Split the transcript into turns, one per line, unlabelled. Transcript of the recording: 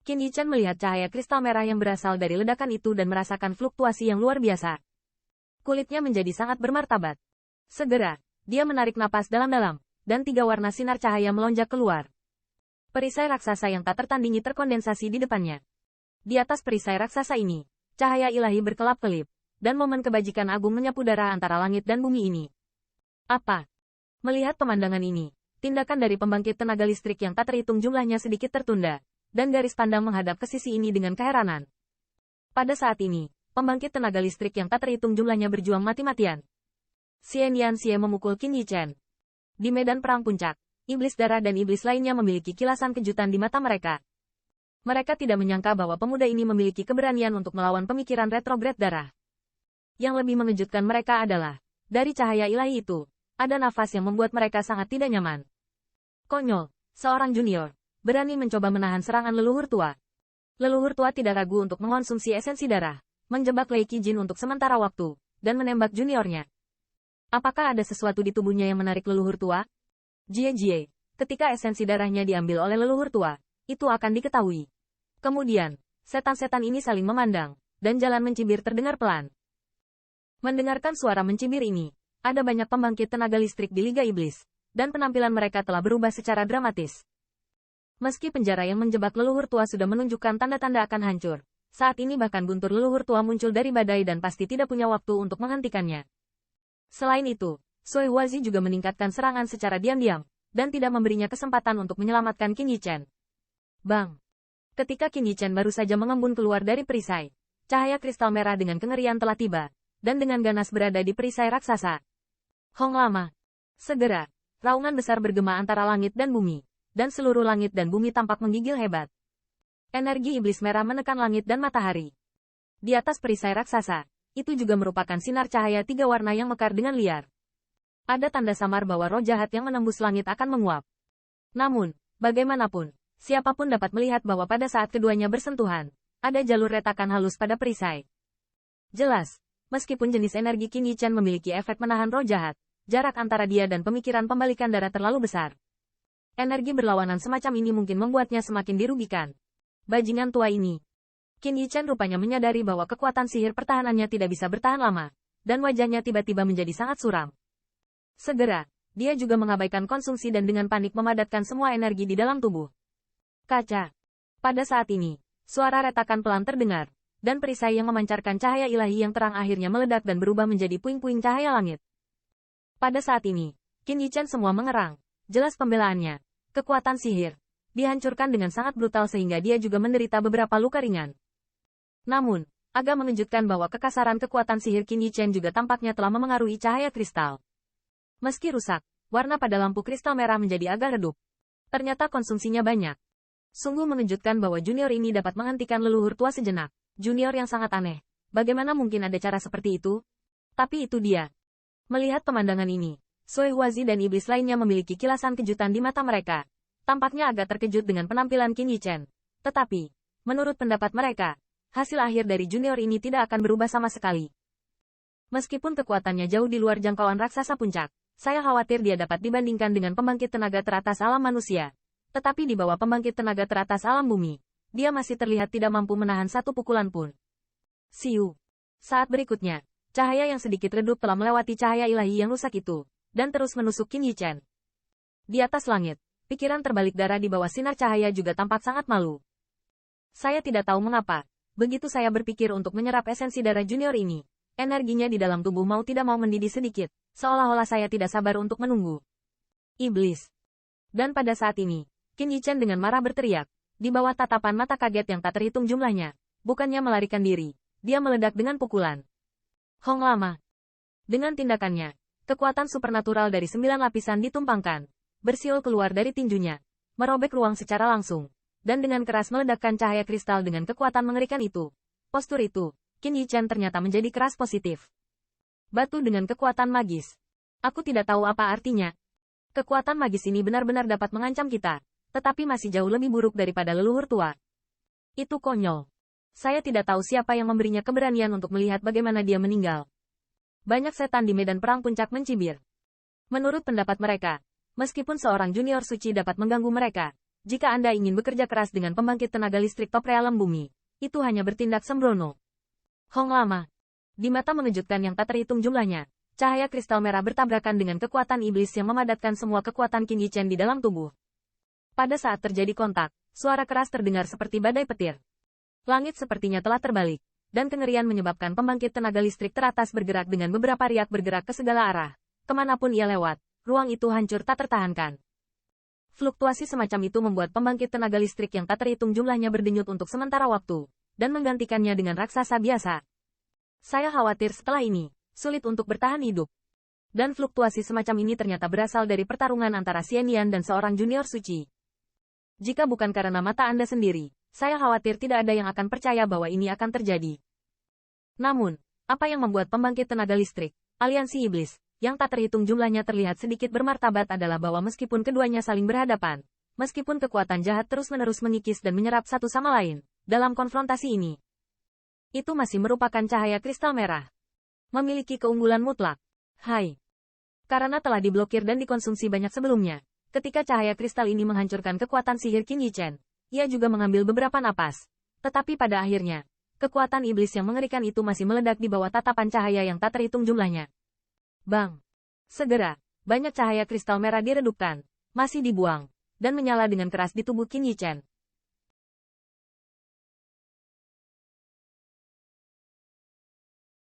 Qin Yichen melihat cahaya kristal merah yang berasal dari ledakan itu dan merasakan fluktuasi yang luar biasa. Kulitnya menjadi sangat bermartabat. Segera, dia menarik napas dalam-dalam, dan 3 warna sinar cahaya melonjak keluar. Perisai raksasa yang tak tertandingi terkondensasi di depannya. Di atas perisai raksasa ini, cahaya ilahi berkelap-kelip, dan momen kebajikan agung menyapu darah antara langit dan bumi ini. Apa? Melihat pemandangan ini, tindakan dari pembangkit tenaga listrik yang tak terhitung jumlahnya sedikit tertunda, dan garis pandang menghadap ke sisi ini dengan keheranan. Pada saat ini, pembangkit tenaga listrik yang tak terhitung jumlahnya berjuang mati-matian. Xian Yanxie memukul Qin Yichen. Di medan perang puncak, iblis darah dan iblis lainnya memiliki kilasan kejutan di mata mereka. Mereka tidak menyangka bahwa pemuda ini memiliki keberanian untuk melawan pemikiran retrograd darah. Yang lebih mengejutkan mereka adalah, dari cahaya ilahi itu, ada nafas yang membuat mereka sangat tidak nyaman. Konyol, seorang junior, berani mencoba menahan serangan leluhur tua. Leluhur tua tidak ragu untuk mengonsumsi esensi darah, menjebak Lei Qijin untuk sementara waktu, dan menembak juniornya. Apakah ada sesuatu di tubuhnya yang menarik leluhur tua? Jie, ketika esensi darahnya diambil oleh leluhur tua, itu akan diketahui. Kemudian, setan-setan ini saling memandang, dan jalan mencibir terdengar pelan. Mendengarkan suara mencibir ini, ada banyak pembangkit tenaga listrik di Liga Iblis, dan penampilan mereka telah berubah secara dramatis. Meski penjara yang menjebak leluhur tua sudah menunjukkan tanda-tanda akan hancur, saat ini bahkan guntur leluhur tua muncul dari badai dan pasti tidak punya waktu untuk menghentikannya. Selain itu, Sui Huazi juga meningkatkan serangan secara diam-diam, dan tidak memberinya kesempatan untuk menyelamatkan Qin Yichen. Bang! Ketika Qin Yichen baru saja mengembun keluar dari perisai, cahaya kristal merah dengan kengerian telah tiba, dan dengan ganas berada di perisai raksasa. Hong lama. Segera, raungan besar bergema antara langit dan bumi, dan seluruh langit dan bumi tampak menggigil hebat. Energi iblis merah menekan langit dan matahari. Di atas perisai raksasa, itu juga merupakan sinar cahaya 3 warna yang mekar dengan liar. Ada tanda samar bahwa roh jahat yang menembus langit akan menguap. Namun, bagaimanapun, siapapun dapat melihat bahwa pada saat keduanya bersentuhan, ada jalur retakan halus pada perisai. Jelas, meskipun jenis energi Qin Yichen memiliki efek menahan roh jahat, jarak antara dia dan pemikiran pembalikan darah terlalu besar. Energi berlawanan semacam ini mungkin membuatnya semakin dirugikan. Bajingan tua ini. Qin Yichen rupanya menyadari bahwa kekuatan sihir pertahanannya tidak bisa bertahan lama, dan wajahnya tiba-tiba menjadi sangat suram. Segera, dia juga mengabaikan konsumsi dan dengan panik memadatkan semua energi di dalam tubuh. Kaca. Pada saat ini, suara retakan pelan terdengar, dan perisai yang memancarkan cahaya ilahi yang terang akhirnya meledak dan berubah menjadi puing-puing cahaya langit. Pada saat ini, Qin Yichen semua mengerang. Jelas pembelaannya, kekuatan sihir, dihancurkan dengan sangat brutal sehingga dia juga menderita beberapa luka ringan. Namun, agak mengejutkan bahwa kekasaran kekuatan sihir Qin Yichen juga tampaknya telah memengaruhi cahaya kristal. Meski rusak, warna pada lampu kristal merah menjadi agak redup. Ternyata konsumsinya banyak. Sungguh mengejutkan bahwa junior ini dapat menghentikan leluhur tua sejenak. Junior yang sangat aneh. Bagaimana mungkin ada cara seperti itu? Tapi itu dia. Melihat pemandangan ini, Sui Huazi dan iblis lainnya memiliki kilasan kejutan di mata mereka. Tampaknya agak terkejut dengan penampilan Qin Yichen. Tetapi, menurut pendapat mereka, hasil akhir dari junior ini tidak akan berubah sama sekali. Meskipun kekuatannya jauh di luar jangkauan raksasa puncak, saya khawatir dia dapat dibandingkan dengan pembangkit tenaga teratas alam manusia. Tetapi di bawah pembangkit tenaga teratas alam bumi, dia masih terlihat tidak mampu menahan satu pukulan pun. Siu. Saat berikutnya, cahaya yang sedikit redup telah melewati cahaya ilahi yang rusak itu, dan terus menusuk Qin Yichen. Di atas langit, pikiran terbalik darah di bawah sinar cahaya juga tampak sangat malu. Saya tidak tahu mengapa, begitu saya berpikir untuk menyerap esensi darah junior ini, energinya di dalam tubuh mau tidak mau mendidih sedikit, seolah-olah saya tidak sabar untuk menunggu. Iblis. Dan pada saat ini, Qin Yichen dengan marah berteriak, di bawah tatapan mata kaget yang tak terhitung jumlahnya, bukannya melarikan diri, dia meledak dengan pukulan. Hong lama. Dengan tindakannya, kekuatan supernatural dari 9 lapisan ditumpangkan, bersiul keluar dari tinjunya, merobek ruang secara langsung, dan dengan keras meledakkan cahaya kristal dengan kekuatan mengerikan itu. Postur itu, Qin Yichen ternyata menjadi keras positif. Batu dengan kekuatan magis. Aku tidak tahu apa artinya. Kekuatan magis ini benar-benar dapat mengancam kita, tetapi masih jauh lebih buruk daripada leluhur tua. Itu konyol. Saya tidak tahu siapa yang memberinya keberanian untuk melihat bagaimana dia meninggal. Banyak setan di medan perang puncak mencibir. Menurut pendapat mereka, meskipun seorang junior suci dapat mengganggu mereka, Jika Anda ingin bekerja keras dengan pembangkit tenaga listrik top realem bumi, itu hanya bertindak sembrono. Hong Lama. Di mata mengejutkan yang tak terhitung jumlahnya, cahaya kristal merah bertabrakan dengan kekuatan iblis yang memadatkan semua kekuatan Qin Yichen di dalam tubuh. Pada saat terjadi kontak, suara keras terdengar seperti badai petir. Langit sepertinya telah terbalik, dan kengerian menyebabkan pembangkit tenaga listrik teratas bergerak dengan beberapa riak bergerak ke segala arah. Kemanapun ia lewat, ruang itu hancur tak tertahankan. Fluktuasi semacam itu membuat pembangkit tenaga listrik yang tak terhitung jumlahnya berdenyut untuk sementara waktu, dan menggantikannya dengan raksasa biasa. Saya khawatir setelah ini, sulit untuk bertahan hidup. Dan fluktuasi semacam ini ternyata berasal dari pertarungan antara Xianyan dan seorang junior suci. Jika bukan karena mata Anda sendiri, saya khawatir tidak ada yang akan percaya bahwa ini akan terjadi. Namun, apa yang membuat pembangkit tenaga listrik, aliansi iblis, yang tak terhitung jumlahnya terlihat sedikit bermartabat adalah bahwa meskipun keduanya saling berhadapan, meskipun kekuatan jahat terus-menerus mengikis dan menyerap satu sama lain, dalam konfrontasi ini, itu masih merupakan cahaya kristal merah. Memiliki keunggulan mutlak. Hai. Karena telah diblokir dan dikonsumsi banyak sebelumnya, ketika cahaya kristal ini menghancurkan kekuatan sihir Qin Yichen, ia juga mengambil beberapa napas. Tetapi pada akhirnya, kekuatan iblis yang mengerikan itu masih meledak di bawah tatapan cahaya yang tak terhitung jumlahnya. Bang! Segera, banyak cahaya kristal merah diredupkan, masih dibuang, dan menyala dengan keras di tubuh Qin Yichen.